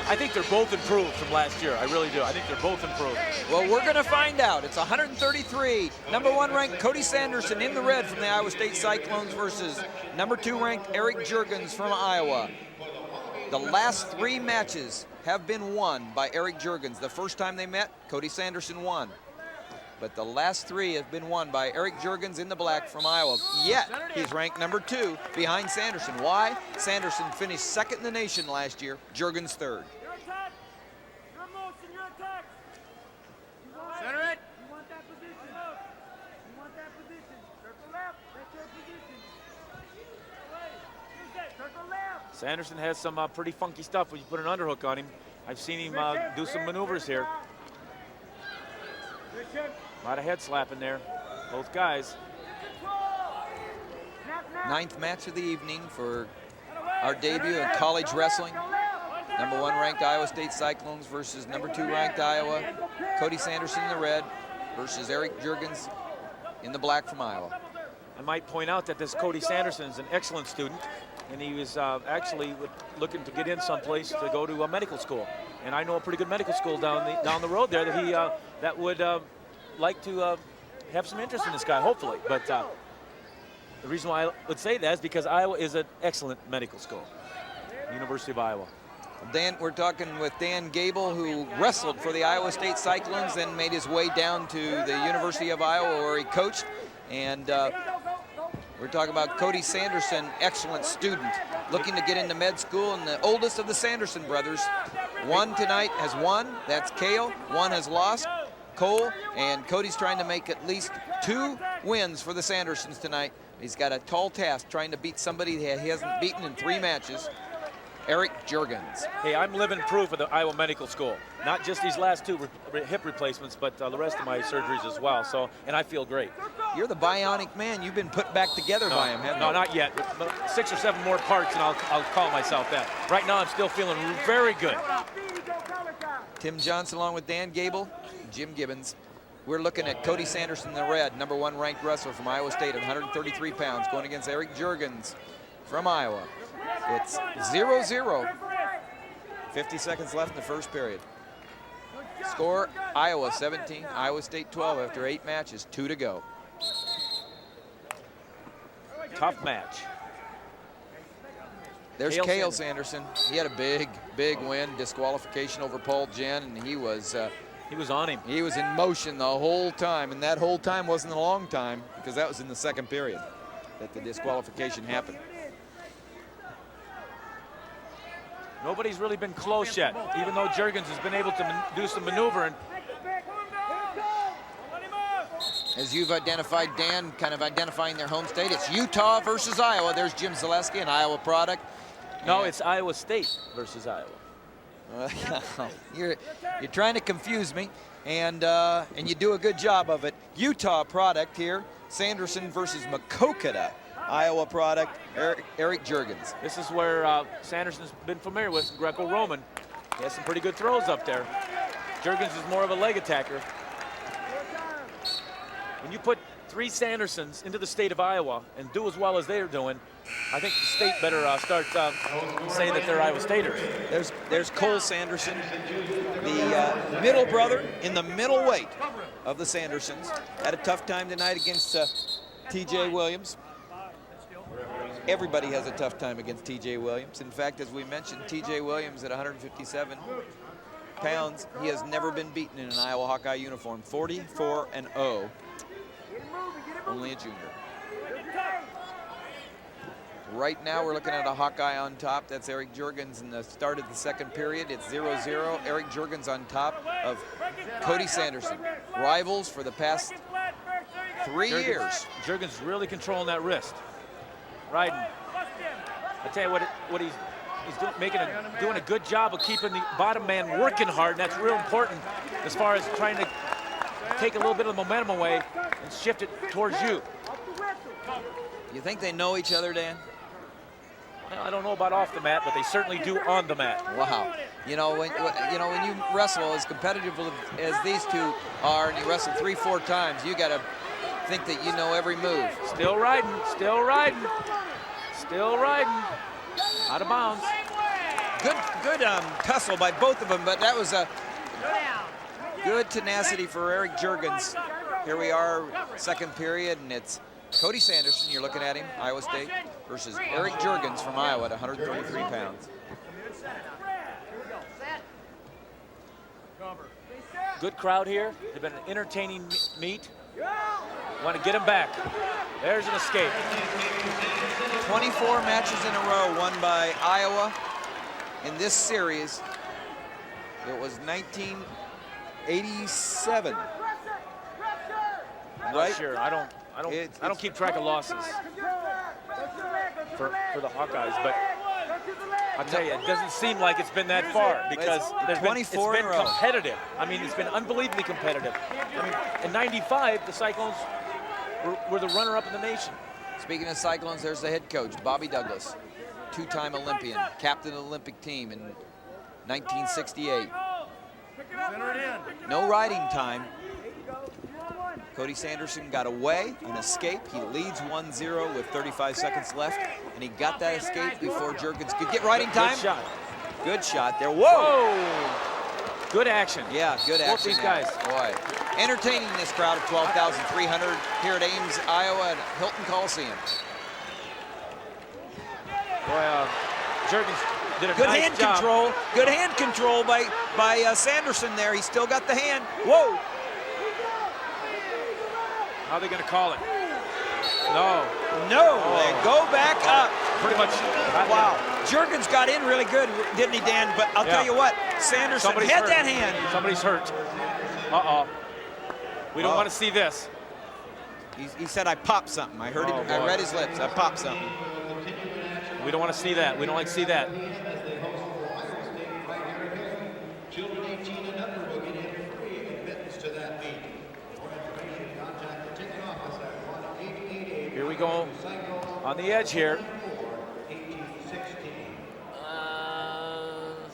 I think they're both improved from last year. I really do. I think they're both improved. Well, we're going to find out. It's 133. Number 1 ranked Cody Sanderson in the red from the Iowa State Cyclones versus number 2 ranked Eric Juergens from Iowa. The last 3 matches have been won by Eric Juergens. The first time they met, Cody Sanderson won. But the last 3 have been won by Eric Juergens in the black from Iowa. Yet, he's ranked number 2 behind Sanderson. Why? Sanderson finished 2nd in the nation last year, Juergens 3rd. Center it. You want that position. You want that position. Circle left. That's your position. Circle left. Sanderson has some pretty funky stuff when you put an underhook on him. I've seen him do some maneuvers here. A lot of head slapping there, both guys. 9th match of the evening for our debut in college wrestling. Number 1 ranked Iowa State Cyclones versus number 2 ranked Iowa. Cody Sanderson in the red versus Eric Juergens in the black from Iowa. I might point out that this Cody Sanderson is an excellent student, and he was actually looking to get in someplace to go to a medical school. And I know a pretty good medical school down the road there that he that would like to have some interest in this guy, hopefully. But the reason why I would say that is because Iowa is an excellent medical school, University of Iowa. We're talking with Dan Gable, who wrestled for the Iowa State Cyclones, then made his way down to the University of Iowa where he coached. And we're talking about Cody Sanderson, excellent student, looking to get into med school, and the oldest of the Sanderson brothers. 1 tonight has won, that's Cale. 1 has lost, Cole, and Cody's trying to make at least 2 wins for the Sandersons tonight. He's got a tall task trying to beat somebody he hasn't beaten in 3 matches. Eric Juergens. Hey, I'm living proof of the Iowa Medical School. Not just these last 2 hip replacements, but the rest of my surgeries as well. So, and I feel great. You're the bionic man. You've been put back together by him, haven't you? No, not yet. 6 or 7 more parts, and I'll call myself that. Right now, I'm still feeling very good. Tim Johnson along with Dan Gable, Jim Gibbons. We're looking at Cody Sanderson in the red, number 1 ranked wrestler from Iowa State at 133 pounds, going against Eric Juergens from Iowa. It's 0-0. 50 seconds left in the first period. Score, Iowa 17, Iowa State 12 after 8 matches, 2 to go. Tough match. There's Cale Sanderson. He had a big win, disqualification over Paul Jen, and he was on him. He was in motion the whole time, and that whole time wasn't a long time because that was in the 2nd period that the disqualification happened. Nobody's really been close yet, even though Juergens has been able to do some maneuvering. As you've identified, Dan, kind of identifying their home state, it's Utah versus Iowa. There's Jim Zaleski, an Iowa product. No, it's Iowa State versus Iowa. You're trying to confuse me, and you do a good job of it. Utah product here, Sanderson versus Maquoketa. Iowa product, Eric Juergens. This is where Sanderson's been familiar with, Greco-Roman. He has some pretty good throws up there. Juergens is more of a leg attacker. When you put 3 Sandersons into the state of Iowa and do as well as they're doing, I think the state better start saying that they're Iowa Staters. There's Cole Sanderson, the middle brother in the middleweight of the Sandersons. Had a tough time tonight against TJ Williams. Everybody has a tough time against TJ Williams. In fact, as we mentioned, TJ Williams at 157 pounds, he has never been beaten in an Iowa Hawkeye uniform. 44-0, only a junior. Right now, we're looking at a Hawkeye on top. That's Eric Juergens in the start of the 2nd period. It's 0-0. Eric Juergens on top of Cody Sanderson. Rivals for the past 3 years. Juergens really controlling that wrist. Riding. I tell you what he's doing a good job of keeping the bottom man working hard, and that's real important as far as trying to take a little bit of the momentum away and shift it towards you. You think they know each other, Dan? Well, I don't know about off the mat, but they certainly do on the mat. Wow. You know, when you wrestle as competitive as these 2 are, and you wrestle 3-4 times, you got to think that you know every move. Still riding, still riding, still riding. Out of bounds. Good tussle by both of them, but that was a good tenacity for Eric Juergens. Here we are, second period, and it's Cody Sanderson, you're looking at him, Iowa State, versus Eric Juergens from Iowa at 133 pounds. Good crowd here. They've been an entertaining meet. Want to get him back. There's an escape. 24 matches in a row won by Iowa in this series. It was 1987. Right? Sure. I don't keep track of losses for the Hawkeyes, but I'll tell you, it doesn't seem like it's been that far because it's been competitive. I mean, it's been unbelievably competitive. I mean, in '95, the Cyclones were the runner-up in the nation. Speaking of Cyclones, there's the head coach, Bobby Douglas, two-time Olympian, captain of the Olympic team in 1968. No riding time. Cody Sanderson got away, an escape. He leads 1-0 with 35 seconds left, and he got that escape before Juergens could get riding time. Good shot. Good shot there. Whoa! Good action. Yeah, good action. Both these guys. Boy, entertaining this crowd of 12,300 here at Ames, Iowa, and Hilton Coliseum. Boy, Juergens did a good nice hand job. control. Good hand control by Sanderson there. He's still got the hand. Whoa! How are they going to call it? No. No, Oh. they go back up. Pretty much. Wow. Juergens got in really good, didn't he, Dan? But I'll tell you what, Sanderson Somebody's had hurt. that hand. Somebody's hurt. Uh-oh. We don't want to see this. He said, I popped something. I heard him. I read his lips. I popped something. We don't want to see that. We don't like to see that. Children 18 and under will get in free admittance to that meet. Here we go on the edge here.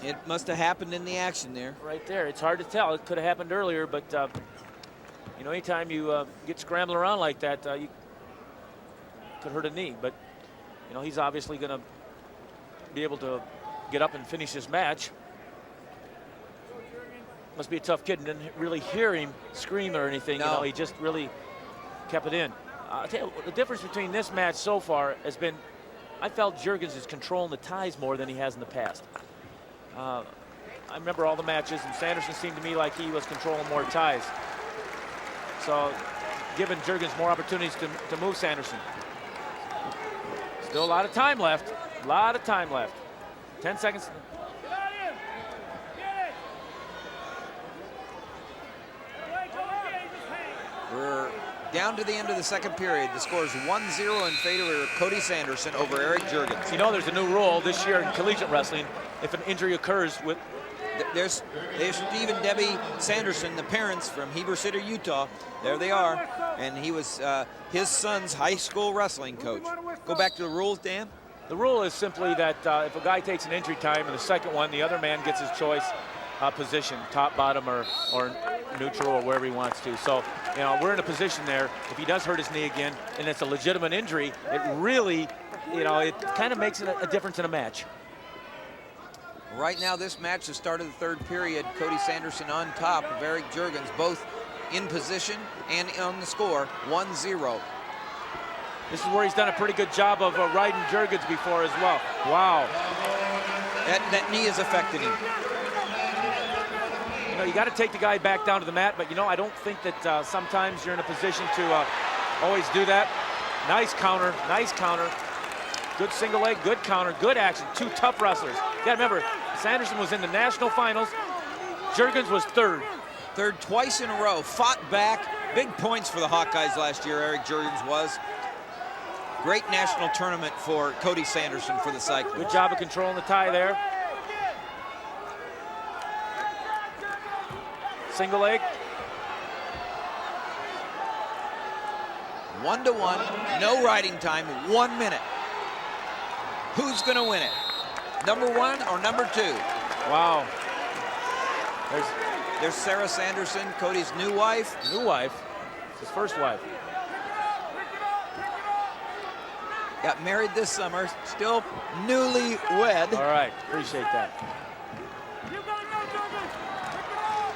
It must have happened in the action there. Right there. It's hard to tell. It could have happened earlier, but you know, anytime you get scrambling around like that, you could hurt a knee. But you know, he's obviously going to be able to get up and finish this match. Must be a tough kid, and didn't really hear him scream or anything. No. You know, he just really kept it in. I'll tell you, the difference between this match so far has been, I felt Juergens is controlling the ties more than he has in the past. I remember all the matches, and Sanderson seemed to me like he was controlling more ties. So, giving Juergens more opportunities to move Sanderson. Still a lot of time left. A lot of time left. 10 seconds. We're down to the end of the second period. The score is 1-0 in favor of Cody Sanderson over Eric Juergens. You know, there's a new rule this year in collegiate wrestling. If an injury occurs with... There's Steve and Debbie Sanderson, the parents from Heber City, Utah. There they are. And he was his son's high school wrestling coach. Go back to the rules, Dan. The rule is simply that if a guy takes an injury time in the second one, the other man gets his choice position, top, bottom, or neutral, or wherever he wants to. So, you know, we're in a position there. If he does hurt his knee again, and it's a legitimate injury, it really, you know, it kind of makes a difference in a match. Right now, this match, the start of the third period, Cody Sanderson on top of Eric Juergens, both in position and on the score, 1-0. This is where he's done a pretty good job of riding Juergens before as well. Wow. That knee is affecting him. You know, you got to take the guy back down to the mat, but you know, I don't think that sometimes you're in a position to always do that. Nice counter, nice counter. Good single leg, good counter, good action. Two tough wrestlers. You got to remember, Sanderson was in the national finals. Juergens was third. Third twice in a row, fought back. Big points for the Hawkeyes last year, Eric Juergens was. Great national tournament for Cody Sanderson for the Cyclones. Good job of controlling the tie there. Single leg. 1-1, no riding time, 1 minute. Who's gonna win it? Number one or number two? Wow. There's Sarah Sanderson, Cody's new wife. New wife. It's his first wife. Got married this summer, still newly wed. All right, appreciate that. You gotta go, Juergens. Pick it up.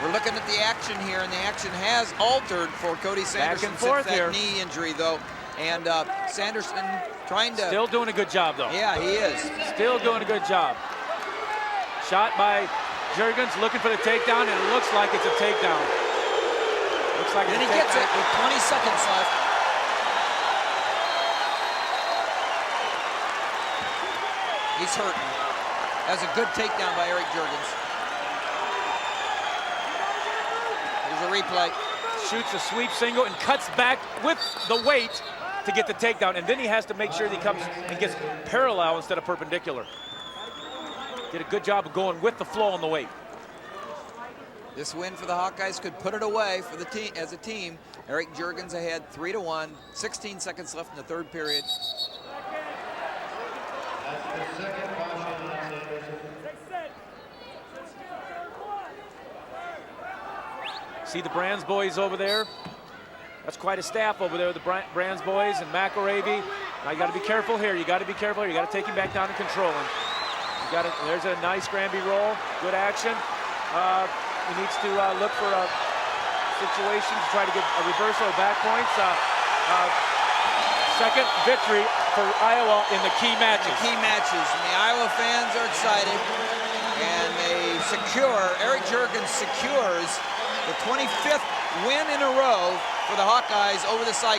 We're looking at the action here, and the action has altered for Cody Sanderson and forth since that here. knee injury, though. And Sanderson trying to... Still doing a good job, though. Yeah, he is. Still doing a good job. Shot by Juergens, looking for the takedown, and it looks like it's a takedown. Looks like And it's he a gets it with 20 seconds left. He's hurting. That's a good takedown by Eric Juergens. Here's a replay. Shoots a sweep single and cuts back with the weight to get the takedown, and then he has to make sure that he comes and gets parallel instead of perpendicular. Did a good job of going with the flow on the weight. This win for the Hawkeyes could put it away for the team as a team. Eric Juergens ahead 3-1, 16 seconds left in the third period. That's the second caution on Sanderson. See the Brands boys over there? That's quite a staff over there, the Brands boys and McElravy. Now you got to be careful here. You got to be careful here. You got to take him back down and control him. You got to. There's a nice Granby roll. Good action. He needs to look for a situation to try to get a reversal of back points. Second victory for Iowa in the key matches. The key matches, and the Iowa fans are excited, and they secure, Eric Juergens secures the 25th win in a row for the Hawkeyes over the Cyclones.